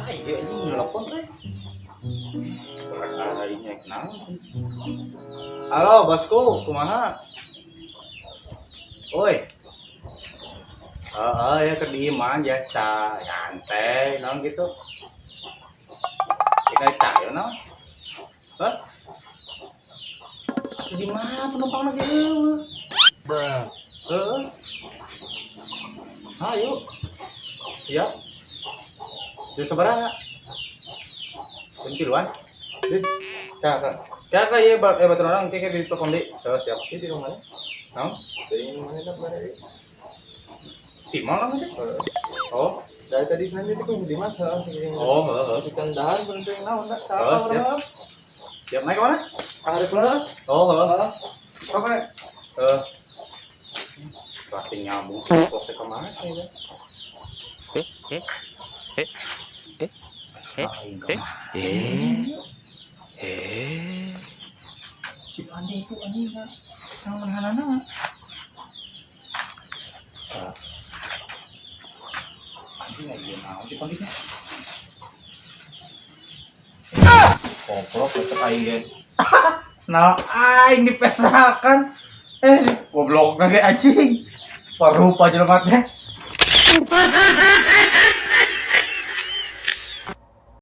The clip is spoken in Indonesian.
Ay, iya anjing nelpon teh. Ini kenal. Halo, bosku, kumaha? Oi. Ya kediman biasa, nyantai, non gitu. Tinggal cari, non. Hah? Atuh di mana penumpang lagi eueuh? Heeh. Ayo. Siap. Jam sabaraha? Jam 3-an. Kak. Kak ieu batur orang engke di telepon deui. Siap di rumahnya. Naon? Dari mana dah bare? Di mana teh? Oh, Dari tadi senin itu kan di mas heeh. ikan dahar penting naon dak Siap. Siap naik ke mana? hari pula Heeh. Oke. Pasti nyambung. Kok ke mana sih ya? Eh, eh, eh, eh, eh, Aing eh, kemana? eh. Si Pandi itu anjing yang mana? Anjing lagi naon si Pandi teh? Goblok tetep aing ge. Senal aing dipesakan. Goblok ge anjing. Parupa jelema teh.